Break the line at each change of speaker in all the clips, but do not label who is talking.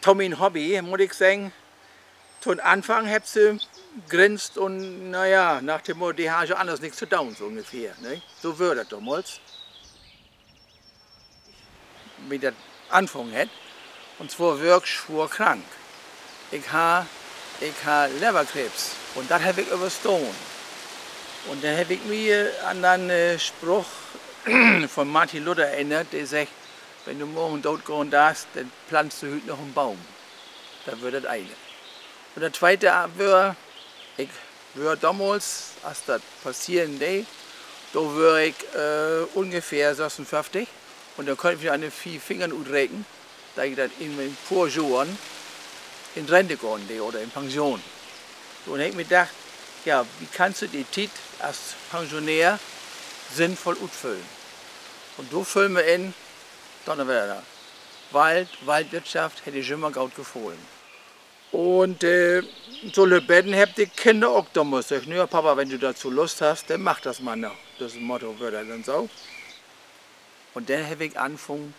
Tommy Hobby, muss ich sagen, zum Anfang hat sie grinst und naja, nach dem Motto, die haben schon anders nichts zu tun, so ungefähr. Ne? So würde das damals. Wie das angefangen hat, und zwar wirklich schwer krank. Ich habe Leberkrebs und das habe ich überstanden. Und dann habe ich mich an einen Spruch von Martin Luther erinnert, der sagt, wenn du morgen tot gehen darfst, dann pflanzt du heute noch einen Baum. Das wird das eine. Und der zweite war, ich würde damals, als das passieren day, da würde ich ungefähr 56 und dann konnte ich an den 4 Fingern ausrechnen, da ich das in ein paar Jahren in Rente gehen oder in Pension. Und ich habe mir gedacht, ja, wie kannst du die Zeit als Pensionär sinnvoll ausfüllen? Und so füllen wir in Donnerwetter. Waldwirtschaft hätte ich immer gut gefallen. Und so Lebetten habt die Kinder auch damals gesagt, ja Papa, wenn du dazu Lust hast, dann mach das mal noch. Das Motto wird dann so. Und dann habe ich angefangen,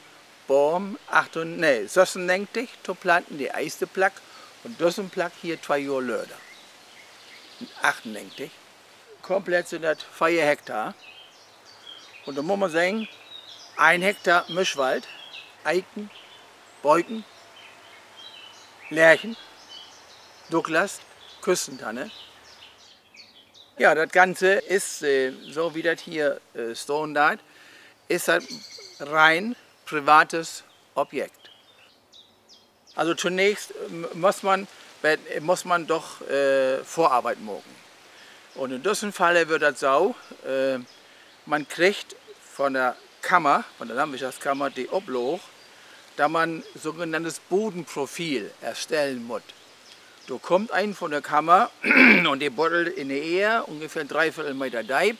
Baum, 96 zu planten, die erste Plack. Und das ist ein Plack hier 2 Jahre löder. 98. Komplett sind das 4 Hektar. Und da muss man sagen, 1 Hektar Mischwald, Eichen, Beuken, Lärchen, Douglas, Küstentanne. Ja, das Ganze ist, so wie das hier stehen da, ist das rein privates Objekt. Also zunächst muss man doch Vorarbeit machen. Und in diesem Fall wird das so, man kriegt von der Kammer, von der Landwirtschaftskammer, die Obloch, da man sogenanntes Bodenprofil erstellen muss. Da kommt ein von der Kammer und der bottelt in der Ehe ungefähr 3/4 Meter Deib.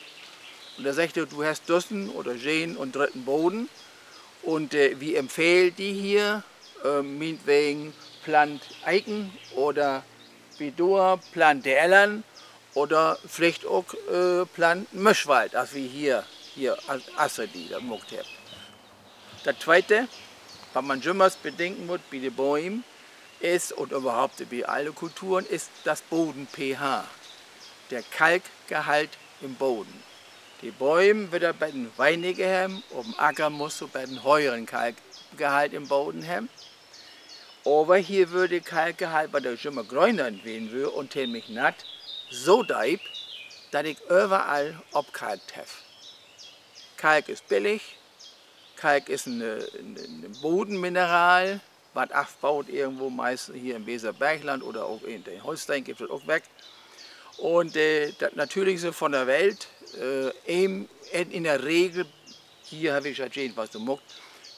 Und da sagt er, du hast Dussen oder Jen und dritten Boden. Und wie empfiehlt die hier, meinetwegen plant Eichen oder Bidor, plant der Ellern oder vielleicht auch plant Mischwald, als wie hier Asse, die da gemacht haben. Das Zweite, was man jemals bedenken muss bei den Bäumen, ist, und überhaupt bei allen Kulturen, ist das Boden-pH, der Kalkgehalt im Boden. Die Bäume wird bei den weniger haben, auf dem Acker musst du bei den höheren Kalkgehalt im Boden haben. Aber hier würde der Kalkgehalt, weil der immer grüner werden will und ziemlich natt, so deib, dass ich überall abkalkt habe. Kalk ist billig, Kalk ist ein Bodenmineral, was aufbaut irgendwo meistens hier im Weserbergland oder auch in den Holstein gibt es auch weg. Und das Natürlichste von der Welt, in der Regel, hier habe ich gesehen, was du muckst,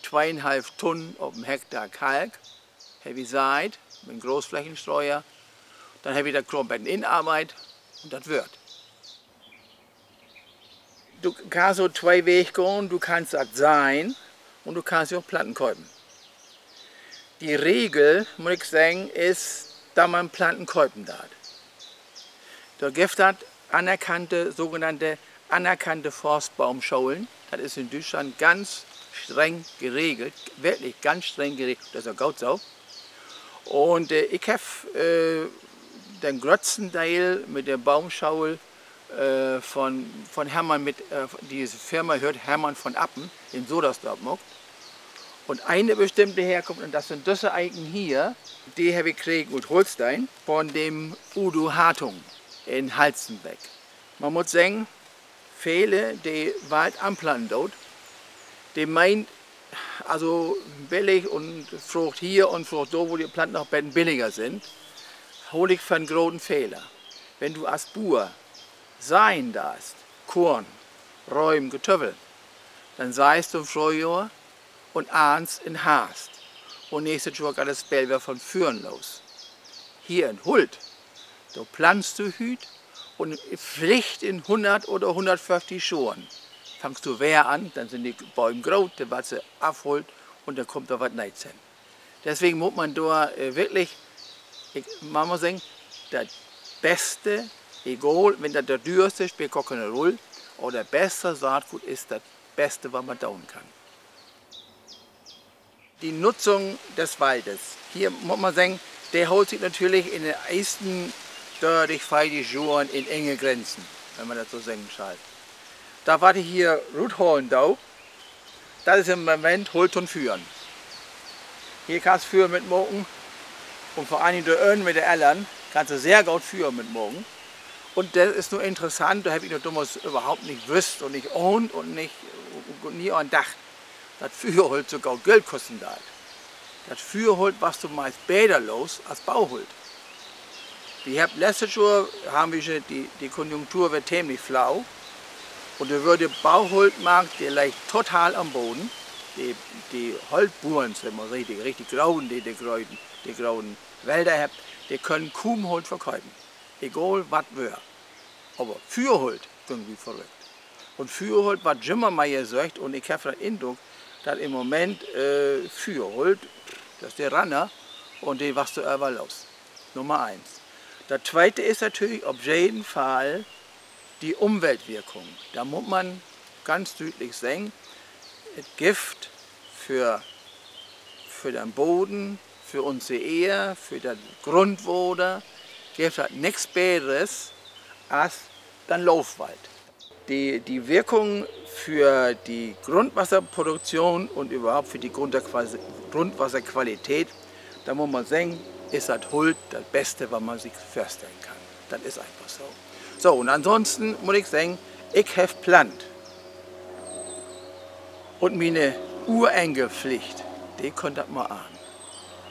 2,5 Tonnen auf dem Hektar Kalk, habe ich gesagt, mit einem Großflächenstreuer. Dann habe ich das Kronbecken in Arbeit und das wird. Du kannst so 2 Wege gehen, du kannst das sein und du kannst auch Planten kaufen. Die Regel, muss ich sagen, ist, dass man Planten kaufen darf. Da gibt es sogenannte anerkannte Forstbaumschulen. Das ist in Deutschland ganz streng geregelt, wirklich ganz streng geregelt. Das ist auch gut so. Und ich habe den größten Teil mit der Baumschule von Hermann, diese Firma hört Hermann von Appen in Sodersdorf gemacht. Und eine bestimmte Herkunft, und das sind diese Eichen hier, die habe ich gekriegt mit Holstein von dem Udo Hartung in Halstenbeck. Man muss sagen, viele, die Wald anplanten dort, die meint, also billig und Frucht hier und Frucht da, wo die Planten noch billiger sind, hole ich für einen großen Fehler. Wenn du als Bauer säen darfst, Korn, Räumen, Getöffel, dann säst du im Frühjahr und abends in Hast. Und nächstes Jahr geht das Bellwer von Führen los. Hier in Hult, da planst du Hüt und vielleicht in 100 oder 150 Jahren fangst du Wehr an, dann sind die Bäume groß, der was sie abholt und dann kommt da was Neues hin. Deswegen muss man da wirklich, man muss sagen, das Beste, egal, wenn das der dürste ist, spielt gar keine Rolle, aber der beste Saatgut ist das Beste, was man tun kann. Die Nutzung des Waldes. Hier muss man sagen, der holt sich natürlich in den ersten 30, 40 Jahren in enge Grenzen, wenn man das so sagen soll. Da warte hier Rotholen da. Das ist im Moment holt und führen. Hier kannst du führen mit Morgen und vor allem der Öhren mit den Ellern kannst du sehr gut führen mit Morgen. Und das ist nur interessant, da habe ich noch damals überhaupt nicht gewusst und nicht ohnt und nie an gedacht. Das Führholz sogar Geld kosten darf. Das Führholz, was du meist besser los als Bauholz. Letztes Jahr haben wir die Konjunktur wird ziemlich flau. Und da würde Bauholzmarkt, der liegt total am Boden. Die Holzburen sind immer richtig grauen, die grauen Wälder haben, die können kaum Holz verkaufen. Egal was wäre. Aber Führholz irgendwie verrückt. Und Führholz, was Jimmermeier sagt, und ich habe den Eindruck, dass im Moment Führholz, das ist der Runner und den was du überall los. Nummer 1. Das zweite ist natürlich auf jeden Fall die Umweltwirkung. Da muss man ganz deutlich sagen, das Gift für den Boden, für unsere Ehe, für das Grundwasser, gibt es nichts Besseres als den Laufwald. Die Wirkung für die Grundwasserproduktion und überhaupt für die Grundwasserqualität, da muss man sagen, ist das Holz das Beste, was man sich vorstellen kann. Das ist einfach so. So, und ansonsten muss ich sagen, ich habe geplant. Und meine Urenkelpflicht, die konnte das mal ahnen.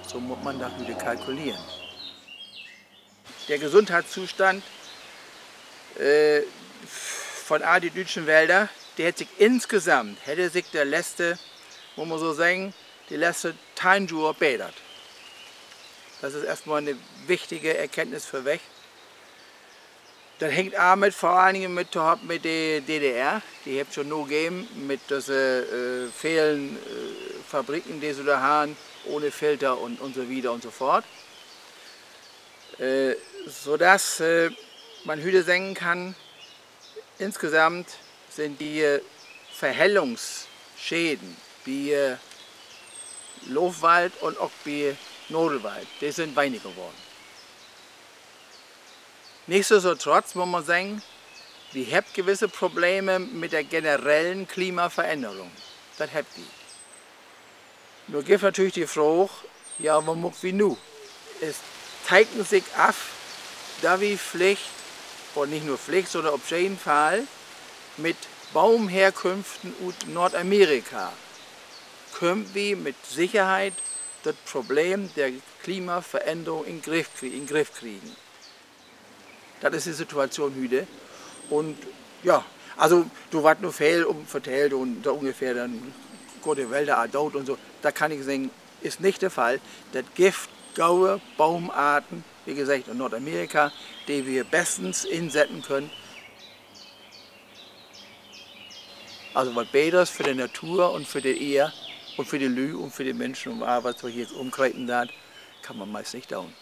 So muss man da wieder kalkulieren. Der Gesundheitszustand von die deutschen Wälder, der hätte sich insgesamt, der letzte, muss man so sagen, die letzte 10 Jahre bessert. Das ist erstmal eine wichtige Erkenntnis für weg. Das hängt auch vor allen Dingen mit der DDR, die hat schon nur gegeben, mit diesen vielen Fabriken, die sie da haben, ohne Filter und so weiter und so fort. Sodass man heute sagen kann, insgesamt sind die Verhellungsschäden bei Laufwald und auch bei Nadelwald, die sind weniger geworden. Nichtsdestotrotz muss man sagen, wir haben gewisse Probleme mit der generellen Klimaveränderung. Das habt ihr. Nur gibt natürlich die Frage, ja, was macht wie nu? Es zeichnet sich ab, da wir Pflicht, und nicht nur Pflicht, sondern auf jeden Fall mit Baumherkünften aus Nordamerika können wir mit Sicherheit das Problem der Klimaveränderung in den Griff kriegen. Das ist die Situation heute. Und ja, also du warst nur viel vertellt und da ungefähr dann gute Wälder tot und so. Da kann ich sagen, ist nicht der Fall. Das Gift, gaue Baumarten, wie gesagt, in Nordamerika, die wir bestens einsetzen können. Also was Besseres für die Natur und für die Ehe und für die Lü und für die Menschen und was wir hier umkreiten, kann man meist nicht dauern.